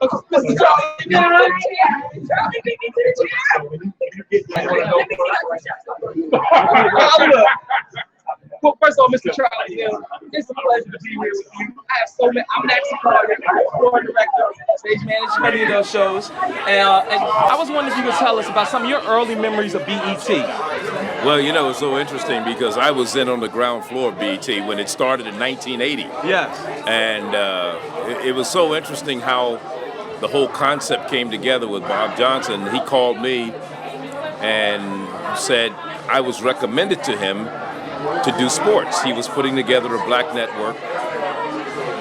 Mr. Charlie, well, first of all, Mr. Charlie Neal, it's a pleasure to be here with you. I have so many. I'm Maxie Collier, floor director, stage manager, many of those shows. And I was wondering if you could tell us about some of your early memories of BET. Well, you know, it's so interesting because I was in on the ground floor of BET when it started in 1980. Yes. And it was so interesting how the whole concept came together with Bob Johnson. He called me and said I was recommended to him to do sports. He was putting together a black network,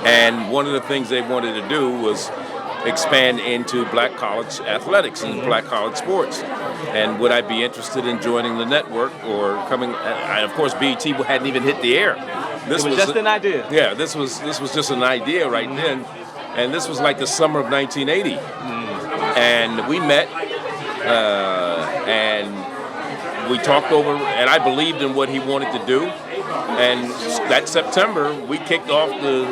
and one of the things they wanted to do was expand into black college athletics and black college sports. And would I be interested in joining the network or coming? And of course, BET hadn't even hit the air. This was just an idea. Yeah, this was just an idea right then, and this was like the summer of 1980. And we met, and we talked over, and I believed in what he wanted to do. And that September, we kicked off the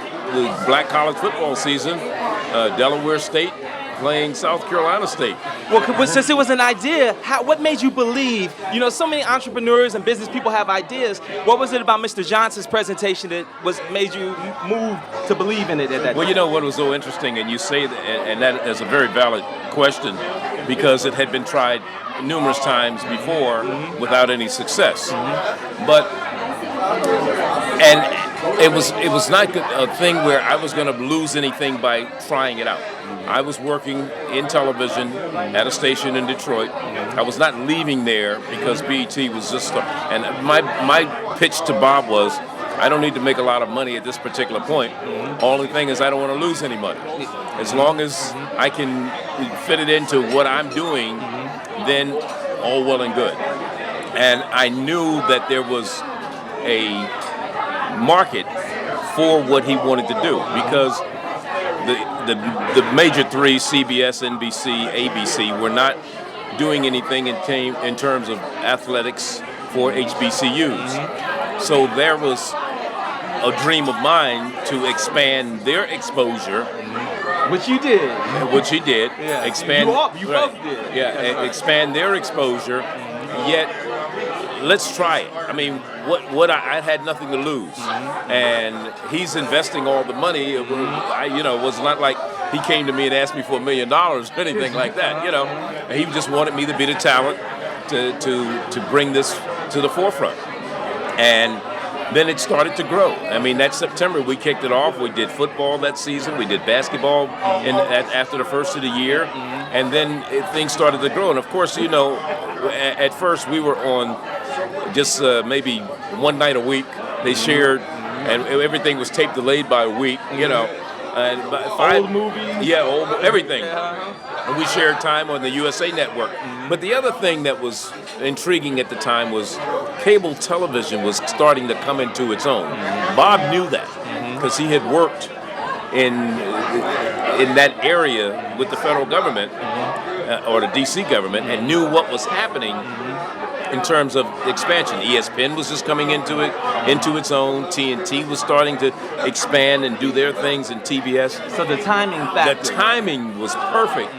black college football season, Delaware State playing South Carolina State. Well, since it was an idea, what made you believe? You know, so many entrepreneurs and business people have ideas. What was it about Mr. Johnson's presentation that made you move to believe in it at that time? Well, you know what was so interesting, and you say that, and that is a very valid question, because it had been tried numerous times before without any success. But it was not a thing where I was going to lose anything by trying it out. I was working in television at a station in Detroit. I was not leaving there because BET was just and my pitch to Bob was, I don't need to make a lot of money at this particular point. Only thing is I don't want to lose any money. As long as I can fit it into what I'm doing, then all well and good. And I knew that there was a market for what he wanted to do, because the major three, CBS, NBC, ABC, were not doing anything in terms of athletics for HBCUs. So there was a dream of mine to expand their exposure. Which you did. Which he did. Yeah. Expand. You both did. Yeah, expand their exposure. Yet, let's try it. I mean, I had nothing to lose, and he's investing all the money. It was not like he came to me and asked me for $1 million or anything like that. You know, he just wanted me to be the talent to bring this to the forefront, and then it started to grow. I mean, that September we kicked it off. We did football that season. We did basketball after the first of the year, and then things started to grow. And of course, you know, at first we were on just maybe one night a week. They shared, and everything was tape delayed by a week. You know, and old movies. Yeah, everything. And we shared time on the USA Network. But the other thing that was intriguing at the time was cable television was starting to come into its own. Bob knew that because he had worked in that area with the federal government or the DC government, and knew what was happening in terms of expansion. ESPN was just coming into its own. TNT was starting to expand and do their things in TBS. So the timing factor. The timing was perfect